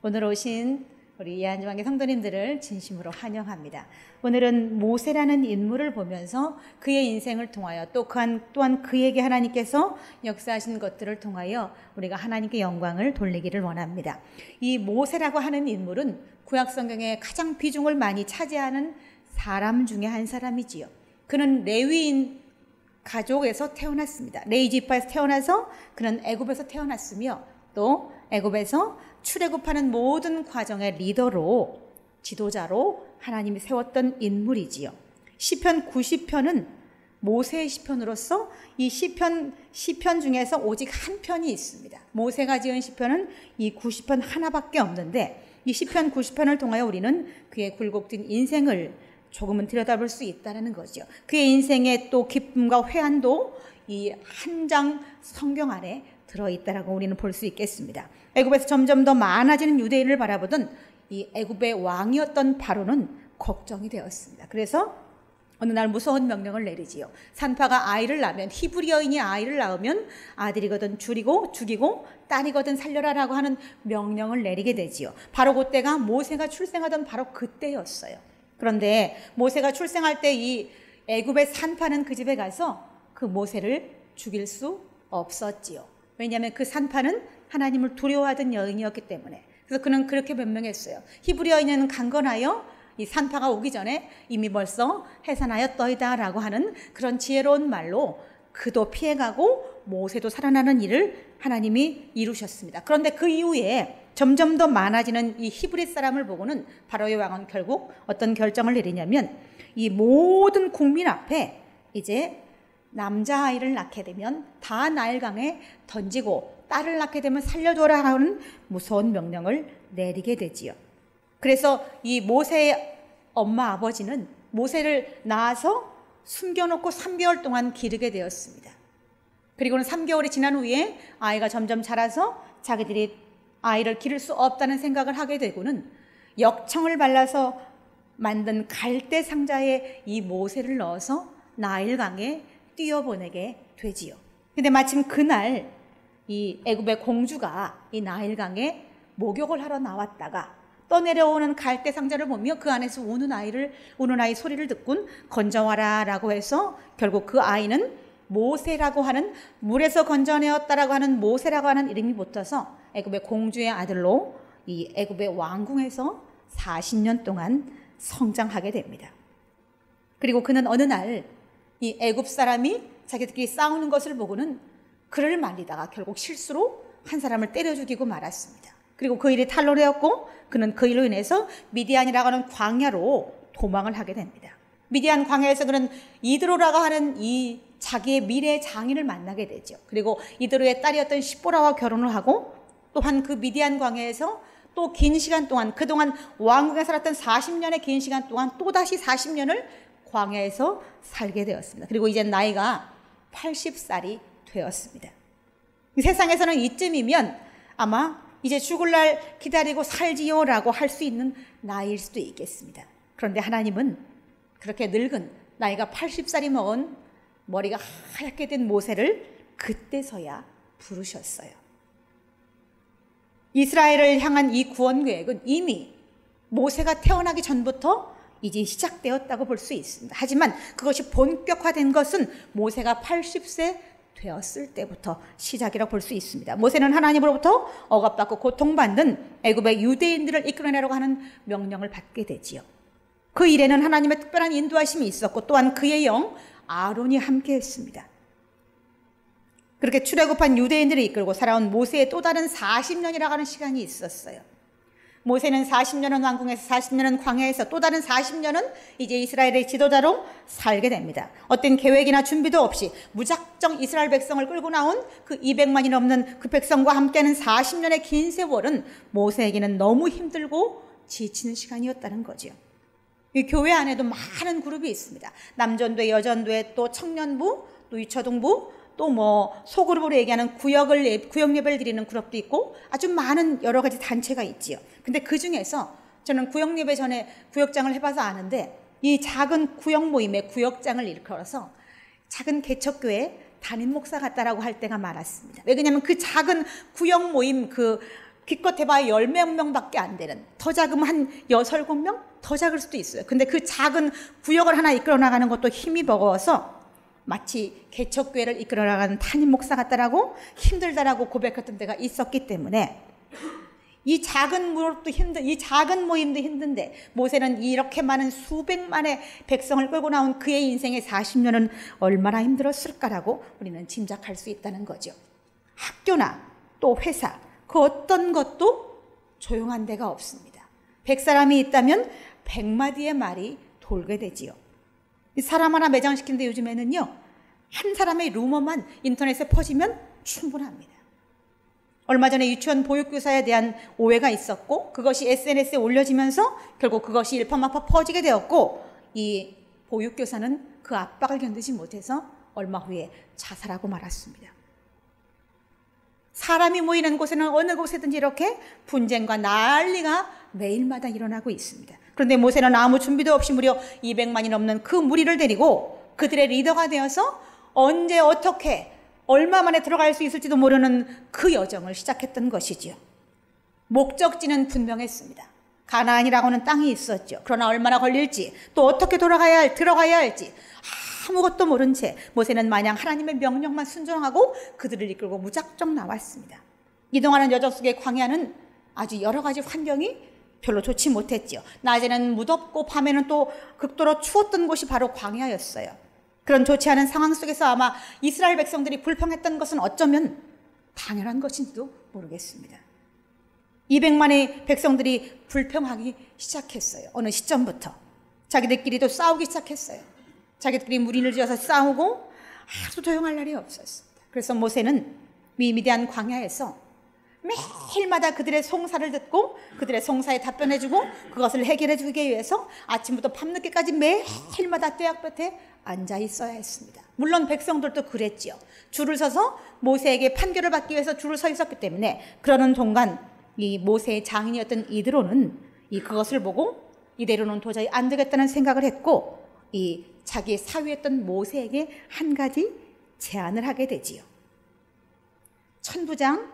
오늘 오신 우리 예한지방의 성도님들을 진심으로 환영합니다. 오늘은 모세라는 인물을 보면서 그의 인생을 통하여 또한 그에게 하나님께서 역사하신 것들을 통하여 우리가 하나님께 영광을 돌리기를 원합니다. 이 모세라고 하는 인물은 구약 성경에 가장 비중을 많이 차지하는 사람 중에 한 사람이지요. 그는 레위인 가족에서 태어났습니다. 레위 지파에서 태어나서 그는 애굽에서 태어났으며 또 애굽에서 출애굽하는 모든 과정의 리더로 지도자로 하나님이 세웠던 인물이지요. 시편 90편은 모세의 시편으로서 이 시편 중에서 오직 한 편이 있습니다. 모세가 지은 시편은 이 90편 하나밖에 없는데 이 시편 90편을 통하여 우리는 그의 굴곡진 인생을 조금은 들여다볼 수 있다는 거죠. 그의 인생의 또 기쁨과 회한도 이 한 장 성경 안에 들어있다라고 우리는 볼 수 있겠습니다. 애굽에서 점점 더 많아지는 유대인을 바라보던 이 애굽의 왕이었던 바로는 걱정이 되었습니다. 그래서 어느 날 무서운 명령을 내리지요. 산파가 아이를 낳으면, 히브리 여인이 아이를 낳으면 아들이거든 죽이고 딸이거든 살려라라고 하는 명령을 내리게 되지요. 바로 그때가 모세가 출생하던 바로 그때였어요. 그런데 모세가 출생할 때 이 애굽의 산파는 그 집에 가서 그 모세를 죽일 수 없었지요. 왜냐하면 그 산파는 하나님을 두려워하던 여인이었기 때문에. 그래서 그는 그렇게 변명했어요. 히브리 여인은 강건하여 이 산파가 오기 전에 이미 벌써 해산하였더이다 라고 하는 그런 지혜로운 말로 그도 피해가고 모세도 살아나는 일을 하나님이 이루셨습니다. 그런데 그 이후에 점점 더 많아지는 이 히브리 사람을 보고는 바로의 왕은 결국 어떤 결정을 내리냐면 이 모든 국민 앞에 이제 남자아이를 낳게 되면 다 나일강에 던지고 딸을 낳게 되면 살려줘라 하는 무서운 명령을 내리게 되지요. 그래서 이 모세의 엄마 아버지는 모세를 낳아서 숨겨놓고 3개월 동안 기르게 되었습니다. 그리고는 3개월이 지난 후에 아이가 점점 자라서 자기들이 아이를 기를 수 없다는 생각을 하게 되고는 역청을 발라서 만든 갈대 상자에 이 모세를 넣어서 나일강에 뛰어보내게 되지요. 근데 마침 그날 이 애굽의 공주가 이 나일강에 목욕을 하러 나왔다가 떠내려오는 갈대 상자를 보며 그 안에서 우는 아이 소리를 듣곤 건져와라 라고 해서 결국 그 아이는 모세라고 하는, 물에서 건져내었다라고 하는 모세라고 하는 이름이 붙어서 애굽의 공주의 아들로 이 애굽의 왕궁에서 40년 동안 성장하게 됩니다. 그리고 그는 어느 날 이 애굽 사람이 자기들끼리 싸우는 것을 보고는 그를 말리다가 결국 실수로 한 사람을 때려 죽이고 말았습니다. 그리고 그 일이 탄로되었고 그는 그 일로 인해서 미디안이라고 하는 광야로 도망을 하게 됩니다. 미디안 광야에서 그는 이드로라고 하는 이 자기의 미래의 장인을 만나게 되죠. 그리고 이드로의 딸이었던 시보라와 결혼을 하고 또한 그 미디안 광야에서 또 긴 시간 동안, 그동안 왕궁에 살았던 40년의 긴 시간 동안 또다시 40년을 광야에서 살게 되었습니다. 그리고 이제 나이가 80살이 되었습니다. 세상에서는 이쯤이면 아마 이제 죽을 날 기다리고 살지요라고 할 수 있는 나이일 수도 있겠습니다. 그런데 하나님은 그렇게 늙은 나이가 80살이 먹은 머리가 하얗게 된 모세를 그때서야 부르셨어요. 이스라엘을 향한 이 구원 계획은 이미 모세가 태어나기 전부터 이제 시작되었다고 볼 수 있습니다. 하지만 그것이 본격화된 것은 모세가 80세 되었을 때부터 시작이라고 볼 수 있습니다. 모세는 하나님으로부터 억압받고 고통받는 애굽의 유대인들을 이끌어내려고 하는 명령을 받게 되지요. 그 일에는 하나님의 특별한 인도하심이 있었고 또한 그의 영 아론이 함께했습니다. 그렇게 출애굽한 유대인들을 이끌고 살아온 모세의 또 다른 40년이라고 하는 시간이 있었어요. 모세는 40년은 왕궁에서 40년은 광야에서 또 다른 40년은 이제 이스라엘의 지도자로 살게 됩니다. 어떤 계획이나 준비도 없이 무작정 이스라엘 백성을 끌고 나온 그 200만이 넘는 그 백성과 함께하는 40년의 긴 세월은 모세에게는 너무 힘들고 지치는 시간이었다는 거죠. 이 교회 안에도 많은 그룹이 있습니다. 남전도회, 여전도회, 또 청년부, 또 유초등부, 또 소그룹으로 얘기하는 구역 예배를 드리는 그룹도 있고 아주 많은 여러 가지 단체가 있지요. 근데 그 중에서 저는 구역 예배 전에 구역장을 해봐서 아는데 이 작은 구역 모임의 구역장을 일컬어서 작은 개척교회 담임 목사 같다라고 할 때가 많았습니다. 왜냐하면 그 작은 구역 모임 그 기껏 해봐야 10명밖에 안 되는, 더 작으면 한 6, 7명? 더 작을 수도 있어요. 근데 그 작은 구역을 하나 이끌어 나가는 것도 힘이 버거워서 마치 개척교회를 이끌어 나가는 담임 목사 같다라고 힘들다라고 고백했던 때가 있었기 때문에 이 작은 모임도 힘든데 모세는 이렇게 많은 수백만의 백성을 끌고 나온 그의 인생의 40년은 얼마나 힘들었을까라고 우리는 짐작할 수 있다는 거죠. 학교나 또 회사, 그 어떤 것도 조용한 데가 없습니다. 100사람이 있다면 100마디의 말이 돌게 되지요. 사람 하나 매장시키는데 요즘에는요, 한 사람의 루머만 인터넷에 퍼지면 충분합니다. 얼마 전에 유치원 보육교사에 대한 오해가 있었고 그것이 SNS에 올려지면서 결국 그것이 일파만파 퍼지게 되었고 이 보육교사는 그 압박을 견디지 못해서 얼마 후에 자살하고 말았습니다. 사람이 모이는 곳에는 어느 곳에든지 이렇게 분쟁과 난리가 매일마다 일어나고 있습니다. 그런데 모세는 아무 준비도 없이 무려 200만이 넘는 그 무리를 데리고 그들의 리더가 되어서 언제 어떻게 얼마 만에 들어갈 수 있을지도 모르는 그 여정을 시작했던 것이지요. 목적지는 분명했습니다. 가나안이라고는 땅이 있었죠. 그러나 얼마나 걸릴지, 또 어떻게 들어가야 할지 아무것도 모른 채 모세는 마냥 하나님의 명령만 순종하고 그들을 이끌고 무작정 나왔습니다. 이동하는 여정 속의 광야는 아주 여러 가지 환경이 별로 좋지 못했죠. 낮에는 무덥고 밤에는 또 극도로 추웠던 곳이 바로 광야였어요. 그런 좋지 않은 상황 속에서 아마 이스라엘 백성들이 불평했던 것은 어쩌면 당연한 것인지도 모르겠습니다. 200만의 백성들이 불평하기 시작했어요. 어느 시점부터 자기들끼리도 싸우기 시작했어요. 자기들끼리 무리를 지어서 싸우고 아주 조용할 날이 없었습니다. 그래서 모세는 미디안 광야에서 매일마다 그들의 송사를 듣고 그들의 송사에 답변해주고 그것을 해결해주기 위해서 아침부터 밤늦게까지 매일마다 떼약볕에 앉아 있어야 했습니다. 물론 백성들도 그랬지요. 줄을 서서 모세에게 판결을 받기 위해서 줄을 서 있었기 때문에 그러는 동안 이 모세의 장인이었던 이드로는 그것을 보고 이대로는 도저히 안 되겠다는 생각을 했고 이 자기의 사위였던 모세에게 한 가지 제안을 하게 되지요. 1000부장,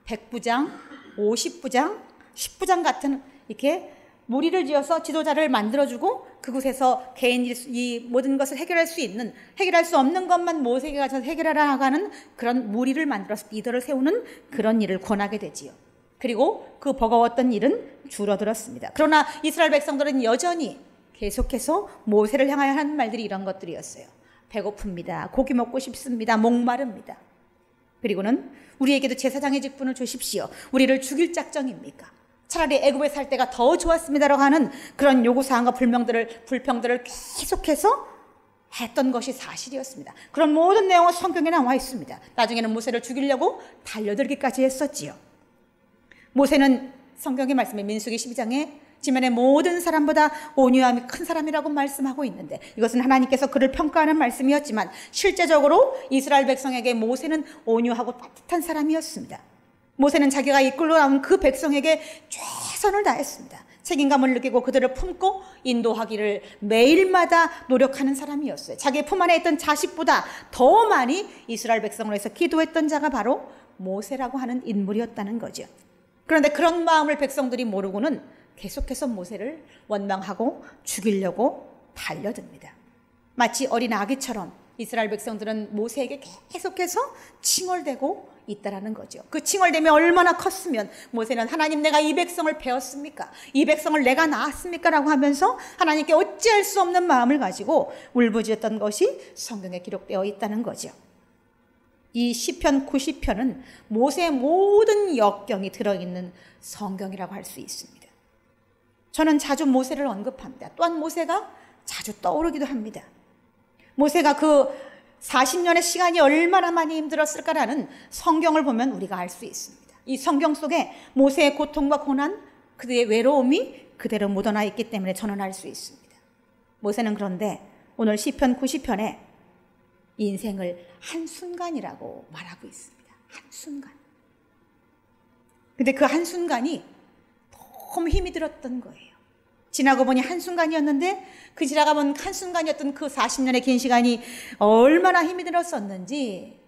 100부장, 50부장, 10부장 같은 이렇게 무리를 지어서 지도자를 만들어주고 그곳에서 개인이 이 모든 것을 해결할 수 없는 것만 모세에게 가서 해결하라 하는 그런 무리를 만들어서 리더를 세우는 그런 일을 권하게 되지요. 그리고 그 버거웠던 일은 줄어들었습니다. 그러나 이스라엘 백성들은 여전히 계속해서 모세를 향하여 하는 말들이 이런 것들이었어요. 배고픕니다. 고기 먹고 싶습니다. 목마릅니다. 그리고는 우리에게도 제사장의 직분을 주십시오. 우리를 죽일 작정입니까? 차라리 애굽에 살 때가 더 좋았습니다라고 하는 그런 요구사항과 불평들을 계속해서 했던 것이 사실이었습니다. 그런 모든 내용은 성경에 나와 있습니다. 나중에는 모세를 죽이려고 달려들기까지 했었지요. 모세는 성경의 말씀에 민수기 12장에 지면의 모든 사람보다 온유함이 큰 사람이라고 말씀하고 있는데 이것은 하나님께서 그를 평가하는 말씀이었지만 실제적으로 이스라엘 백성에게 모세는 온유하고 따뜻한 사람이었습니다. 모세는 자기가 이끌고 나온 그 백성에게 최선을 다했습니다. 책임감을 느끼고 그들을 품고 인도하기를 매일마다 노력하는 사람이었어요. 자기 품 안에 있던 자식보다 더 많이 이스라엘 백성을 위해서 기도했던 자가 바로 모세라고 하는 인물이었다는 거죠. 그런데 그런 마음을 백성들이 모르고는 계속해서 모세를 원망하고 죽이려고 달려듭니다. 마치 어린 아기처럼 이스라엘 백성들은 모세에게 계속해서 칭얼대고 있다라는 거죠. 그 칭얼대며 얼마나 컸으면 모세는 하나님 내가 이 백성을 배웠습니까? 이 백성을 내가 낳았습니까? 라고 하면서 하나님께 어찌할 수 없는 마음을 가지고 울부짖었던 것이 성경에 기록되어 있다는 거죠. 이 시편 90편은 모세의 모든 역경이 들어있는 성경이라고 할 수 있습니다. 저는 자주 모세를 언급합니다. 또한 모세가 자주 떠오르기도 합니다. 모세가 그 40년의 시간이 얼마나 많이 힘들었을까라는 성경을 보면 우리가 알 수 있습니다. 이 성경 속에 모세의 고통과 고난, 그의 외로움이 그대로 묻어나 있기 때문에 저는 알 수 있습니다. 모세는 그런데 오늘 시편 90편에 인생을 한순간이라고 말하고 있습니다. 한순간. 근데 그 한순간이 너무 힘이 들었던 거예요. 지나고 보니 한순간이었는데 그 지나가본 한순간이었던 그 40년의 긴 시간이 얼마나 힘이 들었었는지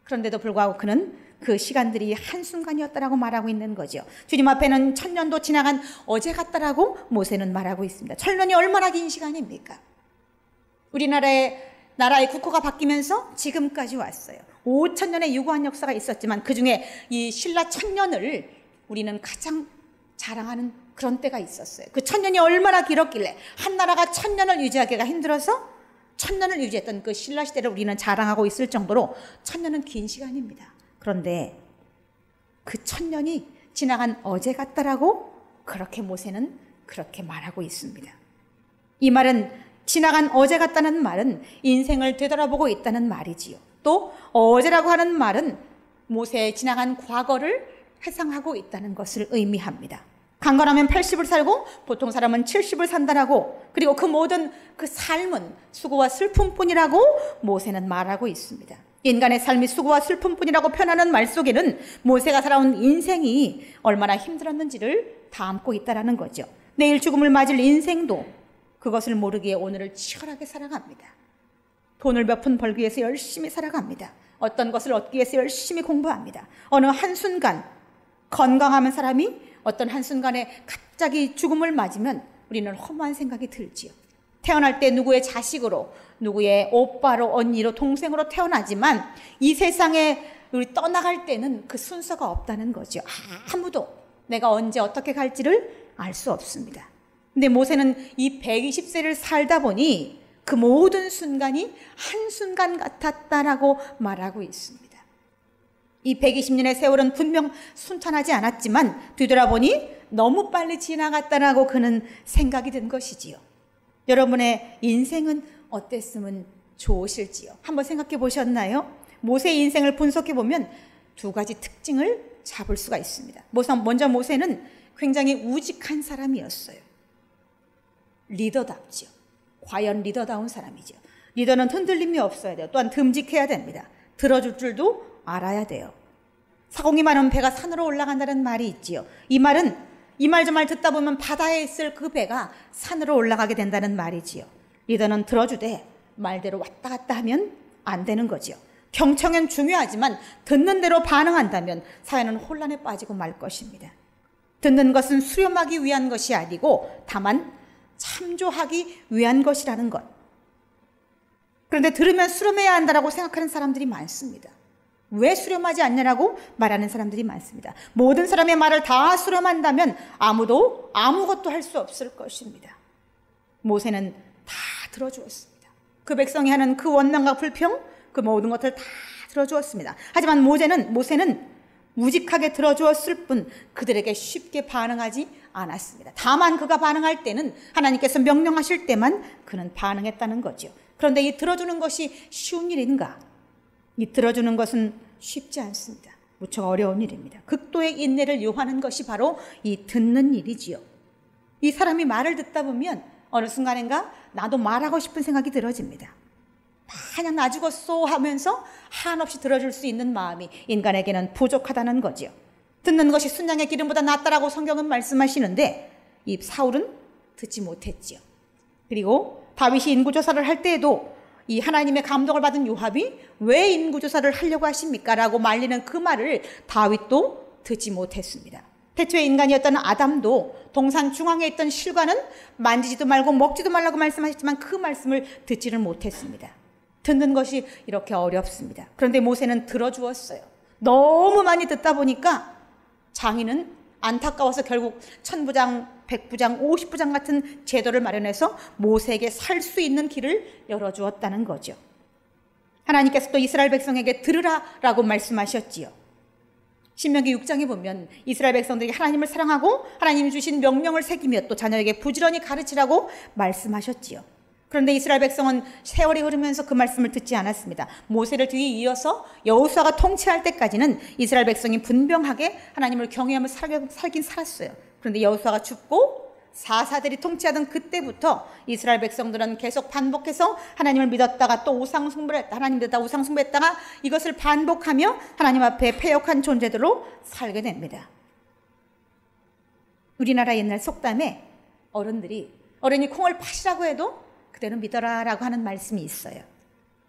그런데도 불구하고 그는 그 시간들이 한순간이었다라고 말하고 있는 거죠. 주님 앞에는 천년도 지나간 어제 같다라고 모세는 말하고 있습니다. 천년이 얼마나 긴 시간입니까? 나라의 국호가 바뀌면서 지금까지 왔어요. 5,000년의 유구한 역사가 있었지만 그중에 이 신라 천년을 우리는 가장 자랑하는 그런 때가 있었어요. 그 천년이 얼마나 길었길래 한 나라가 천년을 유지하기가 힘들어서 천년을 유지했던 그 신라 시대를 우리는 자랑하고 있을 정도로 천년은 긴 시간입니다. 그런데 그 천년이 지나간 어제 같다라고 그렇게 모세는 그렇게 말하고 있습니다. 이 말은 지나간 어제 같다는 말은 인생을 되돌아보고 있다는 말이지요. 또 어제라고 하는 말은 모세의 지나간 과거를 회상하고 있다는 것을 의미합니다. 강건하면 80을 살고 보통 사람은 70을 산다라고, 그리고 그 모든 그 삶은 수고와 슬픔뿐이라고 모세는 말하고 있습니다. 인간의 삶이 수고와 슬픔뿐이라고 표현하는 말 속에는 모세가 살아온 인생이 얼마나 힘들었는지를 담고 있다라는 거죠. 내일 죽음을 맞을 인생도 그것을 모르기에 오늘을 치열하게 살아갑니다. 돈을 몇 푼 벌기 위해서 열심히 살아갑니다. 어떤 것을 얻기 위해서 열심히 공부합니다. 어느 한순간 건강한 사람이 어떤 한순간에 갑자기 죽음을 맞으면 우리는 허무한 생각이 들지요. 태어날 때 누구의 자식으로, 누구의 오빠로, 언니로, 동생으로 태어나지만 이 세상에 우리 떠나갈 때는 그 순서가 없다는 거죠. 아무도 내가 언제 어떻게 갈지를 알 수 없습니다. 근데 모세는 이 120세를 살다 보니 그 모든 순간이 한순간 같았다라고 말하고 있습니다. 이 120년의 세월은 분명 순탄하지 않았지만 뒤돌아보니 너무 빨리 지나갔다라고 그는 생각이 든 것이지요. 여러분의 인생은 어땠으면 좋으실지요? 한번 생각해 보셨나요? 모세의 인생을 분석해 보면 두 가지 특징을 잡을 수가 있습니다. 먼저 모세는 굉장히 우직한 사람이었어요. 리더답죠. 과연 리더다운 사람이죠. 리더는 흔들림이 없어야 돼요. 또한 듬직해야 됩니다. 들어줄 줄도 알아야 돼요. 사공이 많으면 배가 산으로 올라간다는 말이 있지요. 이 말은 이 말 저 말 듣다 보면 바다에 있을 그 배가 산으로 올라가게 된다는 말이지요. 리더는 들어주되 말대로 왔다 갔다 하면 안 되는 거지요. 경청은 중요하지만 듣는 대로 반응한다면 사회는 혼란에 빠지고 말 것입니다. 듣는 것은 수렴하기 위한 것이 아니고 다만 참조하기 위한 것이라는 것. 그런데 들으면 수렴해야 한다라고 생각하는 사람들이 많습니다. 왜 수렴하지 않냐라고 말하는 사람들이 많습니다. 모든 사람의 말을 다 수렴한다면 아무도 아무것도 할 수 없을 것입니다. 모세는 다 들어주었습니다. 그 백성이 하는 그 원망과 불평, 그 모든 것을 다 들어주었습니다. 하지만 모세는 무직하게 들어주었을 뿐 그들에게 쉽게 반응하지 않았습니다. 다만 그가 반응할 때는 하나님께서 명령하실 때만 그는 반응했다는 거죠. 그런데 이 들어주는 것이 쉬운 일인가? 이 들어주는 것은 쉽지 않습니다. 무척 어려운 일입니다. 극도의 인내를 요하는 것이 바로 이 듣는 일이지요. 이 사람이 말을 듣다 보면 어느 순간인가 나도 말하고 싶은 생각이 들어집니다. 마냥 나 죽었소 하면서 한없이 들어줄 수 있는 마음이 인간에게는 부족하다는 거지요. 듣는 것이 순양의 기름보다 낫다라고 성경은 말씀하시는데 이 사울은 듣지 못했지요. 그리고 다윗이 인구조사를 할 때에도 이 하나님의 감동을 받은 요압이 왜 인구조사를 하려고 하십니까? 라고 말리는 그 말을 다윗도 듣지 못했습니다. 태초의 인간이었던 아담도 동산 중앙에 있던 실과는 만지지도 말고 먹지도 말라고 말씀하셨지만 그 말씀을 듣지를 못했습니다. 듣는 것이 이렇게 어렵습니다. 그런데 모세는 들어주었어요. 너무 많이 듣다 보니까 장인은 안타까워서 결국 1000부장, 100부장, 50부장 같은 제도를 마련해서 모세에게 살 수 있는 길을 열어주었다는 거죠. 하나님께서 또 이스라엘 백성에게 들으라라고 말씀하셨지요. 신명기 6장에 보면 이스라엘 백성들이 하나님을 사랑하고 하나님이 주신 명령을 새기며 또 자녀에게 부지런히 가르치라고 말씀하셨지요. 그런데 이스라엘 백성은 세월이 흐르면서 그 말씀을 듣지 않았습니다. 모세를 뒤에 이어서 여호수아가 통치할 때까지는 이스라엘 백성이 분명하게 하나님을 경외하며 살긴 살았어요. 그런데 여호수아가 죽고 사사들이 통치하던 그때부터 이스라엘 백성들은 계속 반복해서 하나님을 믿었다가 또 우상숭배를 했다. 하나님 믿었다 우상숭배했다가 이것을 반복하며 하나님 앞에 패역한 존재들로 살게 됩니다. 우리나라 옛날 속담에 어른이 콩을 파시라고 해도 그대는 믿어라 라고 하는 말씀이 있어요.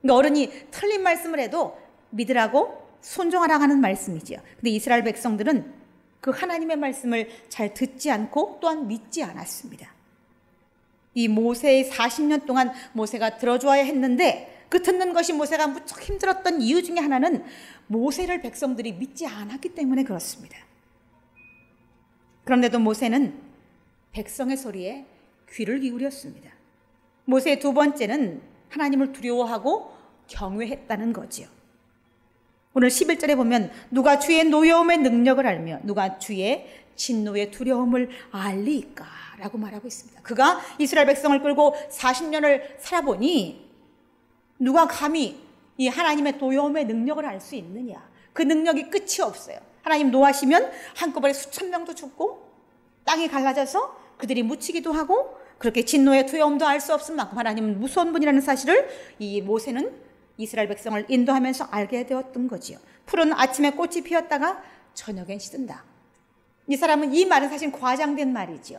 그러니까 어른이 틀린 말씀을 해도 믿으라고 순종하라고 하는 말씀이지요. 근데 이스라엘 백성들은 그 하나님의 말씀을 잘 듣지 않고 또한 믿지 않았습니다. 이 모세의 40년 동안 모세가 들어줘야 했는데 그 듣는 것이 모세가 무척 힘들었던 이유 중에 하나는 모세를 백성들이 믿지 않았기 때문에 그렇습니다. 그런데도 모세는 백성의 소리에 귀를 기울였습니다. 모세의 두 번째는 하나님을 두려워하고 경외했다는 거지요. 오늘 11절에 보면 누가 주의 노여움의 능력을 알며 누가 주의 진노의 두려움을 알리까 라고 말하고 있습니다. 그가 이스라엘 백성을 끌고 40년을 살아보니 누가 감히 이 하나님의 노여움의 능력을 알 수 있느냐. 그 능력이 끝이 없어요. 하나님 노하시면 한꺼번에 수천 명도 죽고 땅이 갈라져서 그들이 묻히기도 하고 그렇게 진노의 두려움도 알 수 없을 만큼 하나님은 무서운 분이라는 사실을 이 모세는 이스라엘 백성을 인도하면서 알게 되었던 거지요. 풀은 아침에 꽃이 피었다가 저녁엔 시든다. 이 사람은 이 말은 사실 과장된 말이지요.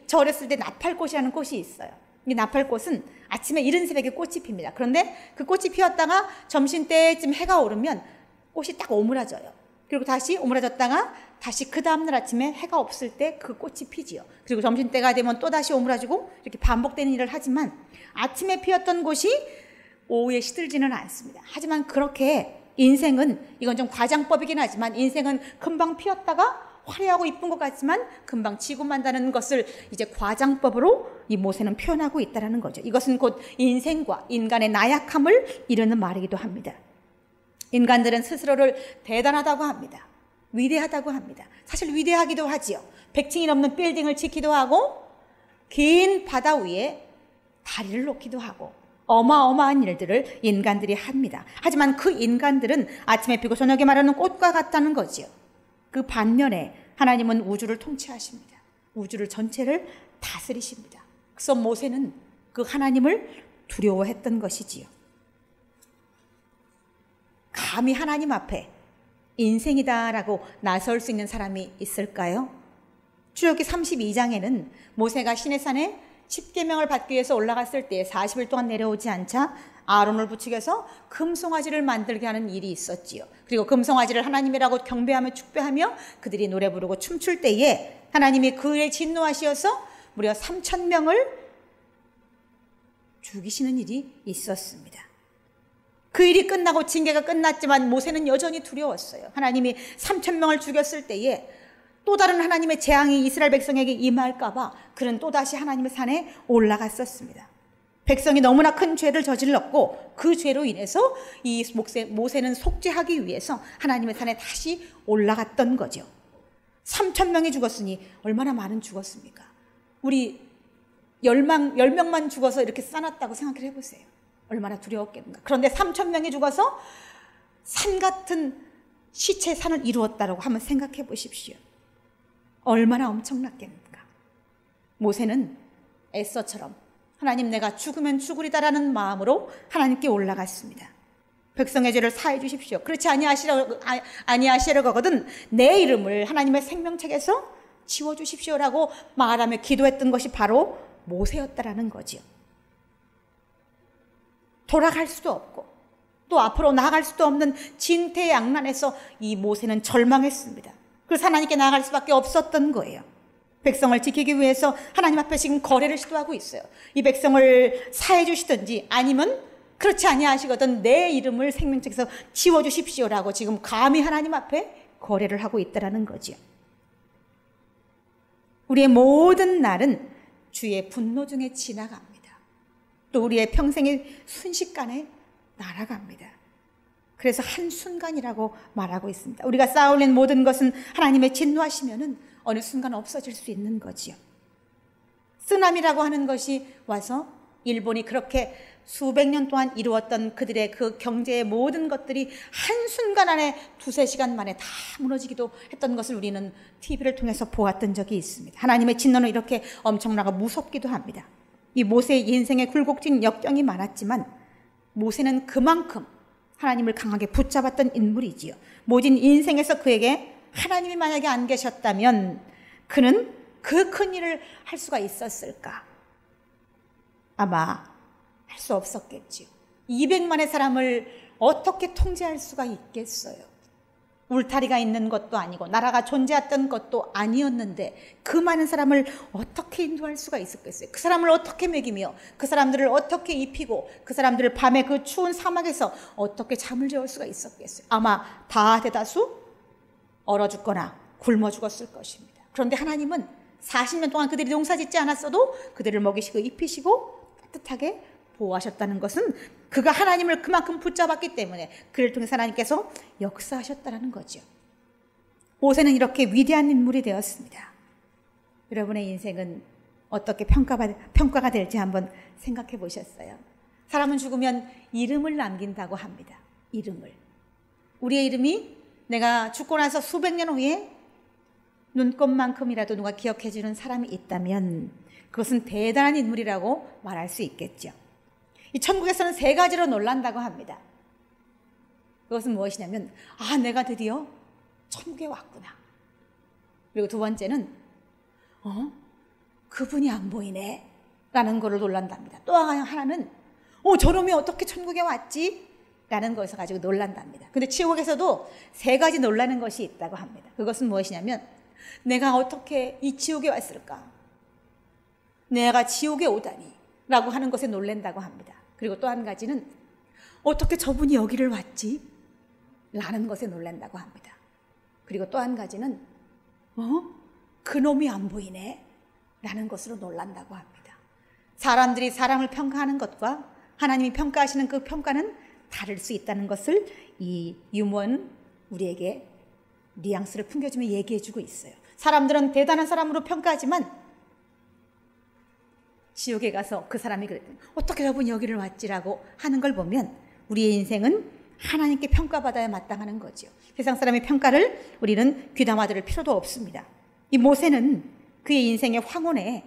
저 어렸을 때 나팔꽃이라는 꽃이 있어요. 이 나팔꽃은 아침에 이른 새벽에 꽃이 핍니다. 그런데 그 꽃이 피었다가 점심때쯤 해가 오르면 꽃이 딱 오므라져요. 그리고 다시 오므라졌다가 다시 그 다음날 아침에 해가 없을 때 그 꽃이 피지요. 그리고 점심때가 되면 또 다시 오므라지고 이렇게 반복되는 일을 하지만 아침에 피었던 꽃이 오후에 시들지는 않습니다. 하지만 그렇게 인생은, 이건 좀 과장법이긴 하지만 인생은 금방 피었다가 화려하고 이쁜 것 같지만 금방 지고 만다는 것을 이제 과장법으로 이 모세는 표현하고 있다는 거죠. 이것은 곧 인생과 인간의 나약함을 이르는 말이기도 합니다. 인간들은 스스로를 대단하다고 합니다. 위대하다고 합니다. 사실 위대하기도 하지요. 100층이 넘는 빌딩을 짓기도 하고 긴 바다 위에 다리를 놓기도 하고 어마어마한 일들을 인간들이 합니다. 하지만 그 인간들은 아침에 피고 저녁에 마르는 꽃과 같다는 거지요. 그 반면에 하나님은 우주를 통치하십니다. 우주를 전체를 다스리십니다. 그래서 모세는 그 하나님을 두려워했던 것이지요. 감히 하나님 앞에 인생이다라고 나설 수 있는 사람이 있을까요? 출애굽기 32장에는 모세가 시내산에 십계명을 받기 위해서 올라갔을 때 40일 동안 내려오지 않자 아론을 부추겨서 금송아지를 만들게 하는 일이 있었지요. 그리고 금송아지를 하나님이라고 경배하며 축배하며 그들이 노래 부르고 춤출 때에 하나님이 그 일에 진노하시어서 무려 3,000명을 죽이시는 일이 있었습니다. 그 일이 끝나고 징계가 끝났지만 모세는 여전히 두려웠어요. 하나님이 3,000명을 죽였을 때에 또 다른 하나님의 재앙이 이스라엘 백성에게 임할까 봐 그는 또다시 하나님의 산에 올라갔었습니다. 백성이 너무나 큰 죄를 저질렀고 그 죄로 인해서 이 모세는 속죄하기 위해서 하나님의 산에 다시 올라갔던 거죠. 3,000명이 죽었으니 얼마나 많은 죽었습니까? 우리 10명만 죽어서 이렇게 싸놨다고 생각을 해보세요. 얼마나 두려웠겠는가. 그런데 3,000명이 죽어서 산 같은 시체 산을 이루었다고 한번 생각해 보십시오. 얼마나 엄청났겠는가. 모세는 에서처럼 하나님 내가 죽으면 죽으리다라는 마음으로 하나님께 올라갔습니다. 백성의 죄를 사해 주십시오. 그렇지 아니하시려거든 내 이름을 하나님의 생명책에서 지워주십시오라고 말하며 기도했던 것이 바로 모세였다라는 거지요. 돌아갈 수도 없고 또 앞으로 나아갈 수도 없는 진퇴양난에서 이 모세는 절망했습니다. 그래서 하나님께 나아갈 수밖에 없었던 거예요. 백성을 지키기 위해서 하나님 앞에 지금 거래를 시도하고 있어요. 이 백성을 사해 주시든지 아니면 그렇지 아니하시거든 내 이름을 생명책에서 지워주십시오라고 지금 감히 하나님 앞에 거래를 하고 있다는 거지요. 우리의 모든 날은 주의 분노 중에 지나갑니다. 또 우리의 평생이 순식간에 날아갑니다. 그래서 한순간이라고 말하고 있습니다. 우리가 쌓아올린 모든 것은 하나님의 진노하시면은 어느 순간 없어질 수 있는 거지요. 쓰나미라고 하는 것이 와서 일본이 그렇게 수백 년 동안 이루었던 그들의 그 경제의 모든 것들이 한순간 안에 두세 시간 만에 다 무너지기도 했던 것을 우리는 TV를 통해서 보았던 적이 있습니다. 하나님의 진노는 이렇게 엄청나고 무섭기도 합니다. 이 모세의 인생에 굴곡진 역경이 많았지만 모세는 그만큼 하나님을 강하게 붙잡았던 인물이지요. 모진 인생에서 그에게 하나님이 만약에 안 계셨다면 그는 그 큰 일을 할 수가 있었을까? 아마 할 수 없었겠지요. 200만의 사람을 어떻게 통제할 수가 있겠어요? 울타리가 있는 것도 아니고 나라가 존재했던 것도 아니었는데 그 많은 사람을 어떻게 인도할 수가 있었겠어요? 그 사람을 어떻게 먹이며 그 사람들을 어떻게 입히고 그 사람들을 밤에 그 추운 사막에서 어떻게 잠을 재울 수가 있었겠어요? 아마 다 대다수 얼어 죽거나 굶어 죽었을 것입니다. 그런데 하나님은 40년 동안 그들이 농사짓지 않았어도 그들을 먹이시고 입히시고 따뜻하게 보호하셨다는 것은 그가 하나님을 그만큼 붙잡았기 때문에 그를 통해서 하나님께서 역사하셨다는 거죠. 모세는 이렇게 위대한 인물이 되었습니다. 여러분의 인생은 어떻게 평가가 될지 한번 생각해 보셨어요? 사람은 죽으면 이름을 남긴다고 합니다. 이름을. 우리의 이름이 내가 죽고 나서 수백 년 후에 눈곱만큼이라도 누가 기억해 주는 사람이 있다면 그것은 대단한 인물이라고 말할 수 있겠죠. 이 천국에서는 세 가지로 놀란다고 합니다. 그것은 무엇이냐면 내가 드디어 천국에 왔구나. 그리고 두 번째는 그분이 안 보이네 라는 것을 놀란답니다. 또 하나는 저놈이 어떻게 천국에 왔지? 라는 것을 가지고 놀란답니다. 근데 지옥에서도 세 가지 놀라는 것이 있다고 합니다. 그것은 무엇이냐면 내가 어떻게 이 지옥에 왔을까? 내가 지옥에 오다니 라고 하는 것에 놀란다고 합니다. 그리고 또 한 가지는 어떻게 저분이 여기를 왔지? 라는 것에 놀란다고 합니다. 그리고 또 한 가지는 그놈이 안 보이네 라는 것으로 놀란다고 합니다. 사람들이 사람을 평가하는 것과 하나님이 평가하시는 그 평가는 다를 수 있다는 것을 이 유머는 우리에게 뉘앙스를 풍겨주며 얘기해주고 있어요. 사람들은 대단한 사람으로 평가하지만 지옥에 가서 그 사람이 그랬더니 어떻게 저분이 여기를 왔지라고 하는 걸 보면 우리의 인생은 하나님께 평가받아야 마땅하는 거죠. 세상 사람의 평가를 우리는 귀담아 들을 필요도 없습니다. 이 모세는 그의 인생의 황혼에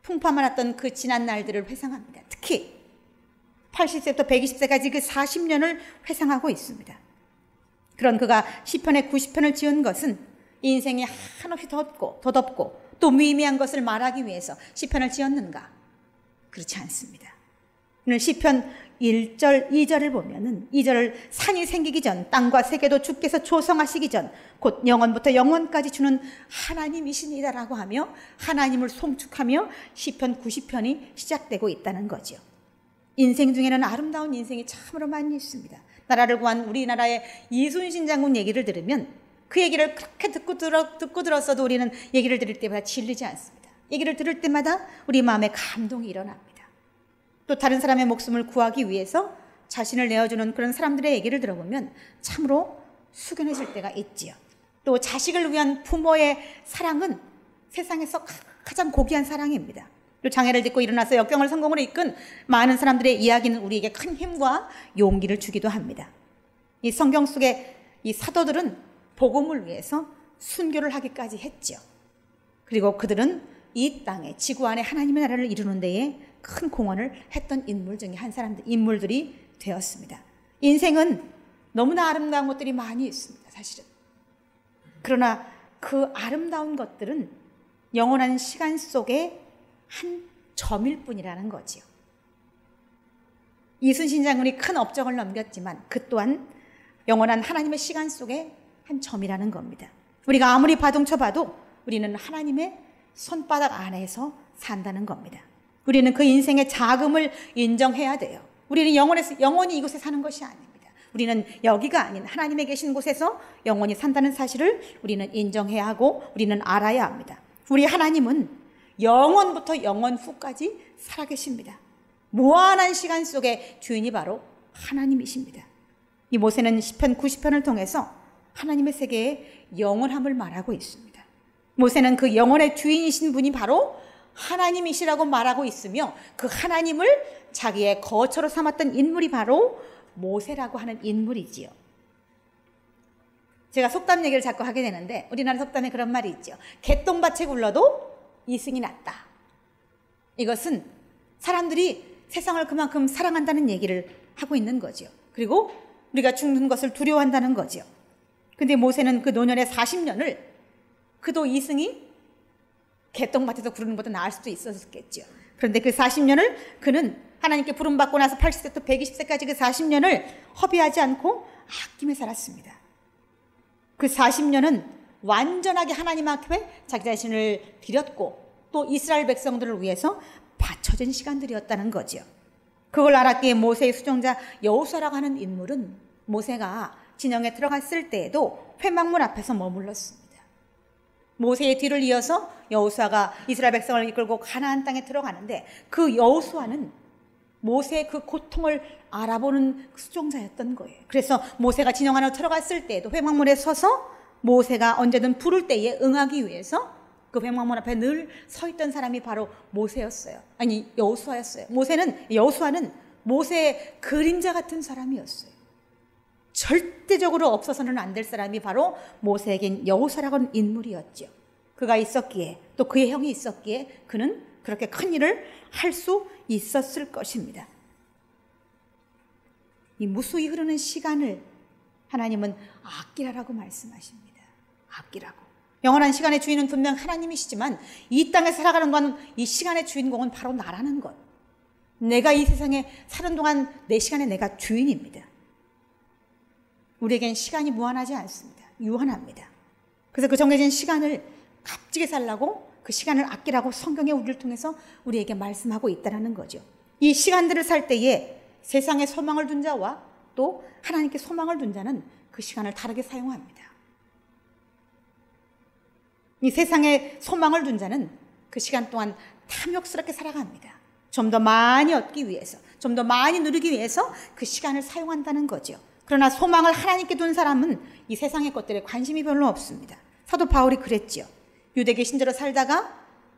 풍파만 그 지난 날들을 회상합니다. 특히 80세부터 120세까지 그 40년을 회상하고 있습니다. 그런 그가 시편의 90편을 지은 것은 인생이 한없이 더 덥고 또 무의미한 것을 말하기 위해서 시편을 지었는가? 그렇지 않습니다. 오늘 시편 1절, 2절을 보면은 2절을 산이 생기기 전 땅과 세계도 주께서 조성하시기 전 곧 영원부터 영원까지 주는 하나님이시니다라고 하며 하나님을 송축하며 시편 90편이 시작되고 있다는 거죠. 인생 중에는 아름다운 인생이 참으로 많이 있습니다. 나라를 구한 우리나라의 이순신 장군 얘기를 들으면 그 얘기를 그렇게 듣고 들었어도 우리는 얘기를 들을 때마다 질리지 않습니다. 얘기를 들을 때마다 우리 마음에 감동이 일어납니다. 또 다른 사람의 목숨을 구하기 위해서 자신을 내어주는 그런 사람들의 얘기를 들어보면 참으로 숙연해질 때가 있지요. 또 자식을 위한 부모의 사랑은 세상에서 가장 고귀한 사랑입니다. 또 장애를 딛고 일어나서 역경을 성공으로 이끈 많은 사람들의 이야기는 우리에게 큰 힘과 용기를 주기도 합니다. 이 성경 속의 이 사도들은 복음을 위해서 순교를 하기까지 했죠. 그리고 그들은 이 땅에 지구 안에 하나님의 나라를 이루는 데에 큰 공헌을 했던 인물 중에 인물들이 되었습니다. 인생은 너무나 아름다운 것들이 많이 있습니다. 사실은. 그러나 그 아름다운 것들은 영원한 시간 속에 한 점일 뿐이라는 거지요. 이순신 장군이 큰 업적을 넘겼지만 그 또한 영원한 하나님의 시간 속에 한 점이라는 겁니다. 우리가 아무리 바둥쳐봐도 우리는 하나님의 손바닥 안에서 산다는 겁니다. 우리는 그 인생의 자금을 인정해야 돼요. 우리는 영원히 이곳에 사는 것이 아닙니다. 우리는 여기가 아닌 하나님의 계신 곳에서 영원히 산다는 사실을 우리는 인정해야 하고 우리는 알아야 합니다. 우리 하나님은 영원부터 영원 후까지 살아계십니다. 무한한 시간 속의 주인이 바로 하나님이십니다. 이 모세는 시편 90편을 통해서 하나님의 세계의 영원함을 말하고 있습니다. 모세는 그 영원의 주인이신 분이 바로 하나님이시라고 말하고 있으며 그 하나님을 자기의 거처로 삼았던 인물이 바로 모세라고 하는 인물이지요. 제가 속담 얘기를 자꾸 하게 되는데 우리나라 속담에 그런 말이 있죠. 개똥밭에 굴러도 이승이 낫다. 이것은 사람들이 세상을 그만큼 사랑한다는 얘기를 하고 있는 거죠. 그리고 우리가 죽는 것을 두려워한다는 거죠. 근데 모세는 그 노년의 40년을 그도 이승이 개똥밭에서 구르는 것보다 나을 수도 있었겠죠. 그런데 그 40년을 그는 하나님께 부름받고 나서 80세부터 120세까지 그 40년을 허비하지 않고 아끼며 살았습니다. 그 40년은 완전하게 하나님 앞에 자기 자신을 드렸고 또 이스라엘 백성들을 위해서 바쳐진 시간들이었다는 거죠. 그걸 알았기에 모세의 수종자 여호수아라고 하는 인물은 모세가 진영에 들어갔을 때에도 회막문 앞에서 머물렀습니다. 모세의 뒤를 이어서 여호수아가 이스라엘 백성을 이끌고 가나안 땅에 들어가는데 그 여호수아는 모세의 그 고통을 알아보는 수종자였던 거예요. 그래서 모세가 진영 안으로 들어갔을 때에도 회막문에 서서 모세가 언제든 부를 때에 응하기 위해서 그 회막문 앞에 늘 서 있던 사람이 바로 모세였어요. 아니 여호수아였어요. 여호수아는 모세의 그림자 같은 사람이었어요. 절대적으로 없어서는 안 될 사람이 바로 모세에겐 여호수아라는 인물이었죠. 그가 있었기에 또 그의 형이 있었기에 그는 그렇게 큰 일을 할 수 있었을 것입니다. 이 무수히 흐르는 시간을 하나님은 아끼라라고 말씀하십니다. 아끼라고. 영원한 시간의 주인은 분명 하나님이시지만 이 땅에 살아가는 동안 이 시간의 주인공은 바로 나라는 것. 내가 이 세상에 사는 동안 내 시간에 내가 주인입니다. 우리에겐 시간이 무한하지 않습니다. 유한합니다. 그래서 그 정해진 시간을 값지게 살라고 그 시간을 아끼라고 성경의 우리를 통해서 우리에게 말씀하고 있다는 거죠. 이 시간들을 살 때에 세상에 소망을 둔 자와 또 하나님께 소망을 둔 자는 그 시간을 다르게 사용합니다. 이 세상에 소망을 둔 자는 그 시간 동안 탐욕스럽게 살아갑니다. 좀 더 많이 얻기 위해서, 좀 더 많이 누리기 위해서 그 시간을 사용한다는 거죠. 그러나 소망을 하나님께 둔 사람은 이 세상의 것들에 관심이 별로 없습니다. 사도 바울이 그랬죠. 유대계 신자로 살다가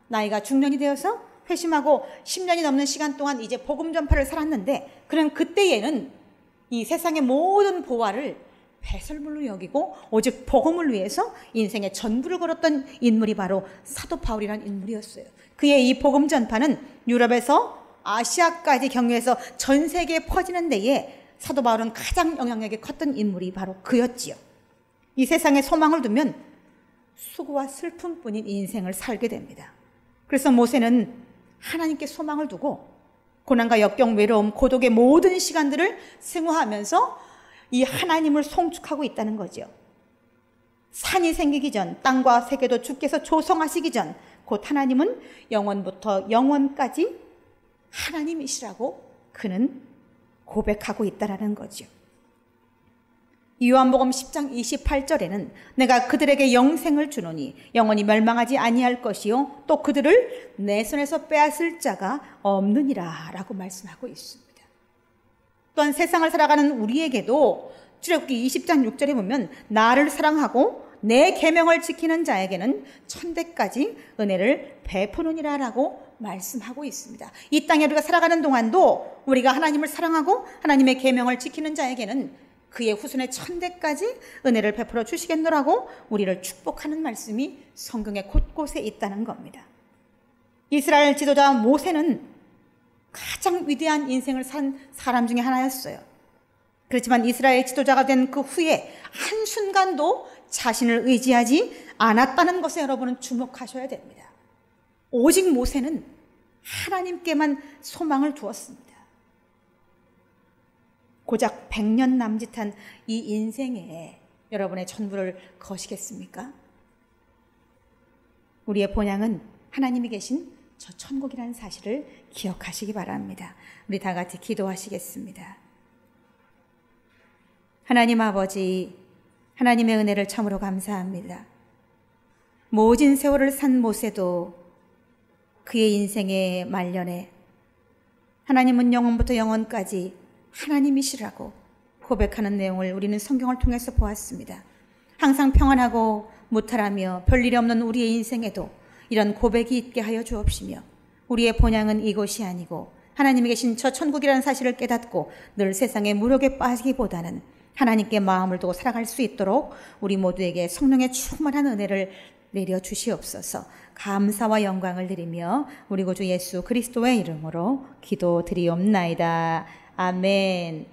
나이가 중년이 되어서 회심하고 10년이 넘는 시간 동안 이제 복음 전파를 살았는데 그는 그때에는 이 세상의 모든 보화를 배설물로 여기고 오직 복음을 위해서 인생의 전부를 걸었던 인물이 바로 사도 바울이라는 인물이었어요. 그의 이 복음 전파는 유럽에서 아시아까지 경유해서 전 세계에 퍼지는 데에 사도 바울은 가장 영향력이 컸던 인물이 바로 그였지요. 이 세상에 소망을 두면 수고와 슬픔뿐인 인생을 살게 됩니다. 그래서 모세는 하나님께 소망을 두고 고난과 역경, 외로움, 고독의 모든 시간들을 승화하면서 이 하나님을 송축하고 있다는 거죠. 산이 생기기 전, 땅과 세계도 주께서 조성하시기 전 곧 하나님은 영원부터 영원까지 하나님이시라고 그는 고백하고 있다는 거죠. 요한복음 10장 28절에는 내가 그들에게 영생을 주노니 영원히 멸망하지 아니할 것이요 또 그들을 내 손에서 빼앗을 자가 없느니라 라고 말씀하고 있습니다. 또한 세상을 살아가는 우리에게도 출애굽기 20장 6절에 보면 나를 사랑하고 내 계명을 지키는 자에게는 천대까지 은혜를 베푸느니라 라고 말씀하고 있습니다. 이 땅에 우리가 살아가는 동안도 우리가 하나님을 사랑하고 하나님의 계명을 지키는 자에게는 그의 후손의 천대까지 은혜를 베풀어 주시겠노라고 우리를 축복하는 말씀이 성경의 곳곳에 있다는 겁니다. 이스라엘 지도자 모세는 가장 위대한 인생을 산 사람 중에 하나였어요. 그렇지만 이스라엘 지도자가 된 그 후에 한순간도 자신을 의지하지 않았다는 것에 여러분은 주목하셔야 됩니다. 오직 모세는 하나님께만 소망을 두었습니다. 고작 100년 남짓한 이 인생에 여러분의 전부를 거시겠습니까? 우리의 본향은 하나님이 계신 저 천국이라는 사실을 기억하시기 바랍니다. 우리 다 같이 기도하시겠습니다. 하나님 아버지, 하나님의 은혜를 참으로 감사합니다. 모진 세월을 산 모세도 그의 인생의 말년에 하나님은 영원부터 영원까지 하나님이시라고 고백하는 내용을 우리는 성경을 통해서 보았습니다. 항상 평안하고 무탈하며 별일이 없는 우리의 인생에도 이런 고백이 있게 하여 주옵시며 우리의 본향은 이곳이 아니고 하나님이 계신 저 천국이라는 사실을 깨닫고 늘 세상의 무력에 빠지기보다는 하나님께 마음을 두고 살아갈 수 있도록 우리 모두에게 성령의 충만한 은혜를 내려 주시옵소서. 감사와 영광을 드리며 우리 구주 예수 그리스도의 이름으로 기도드리옵나이다. 아멘.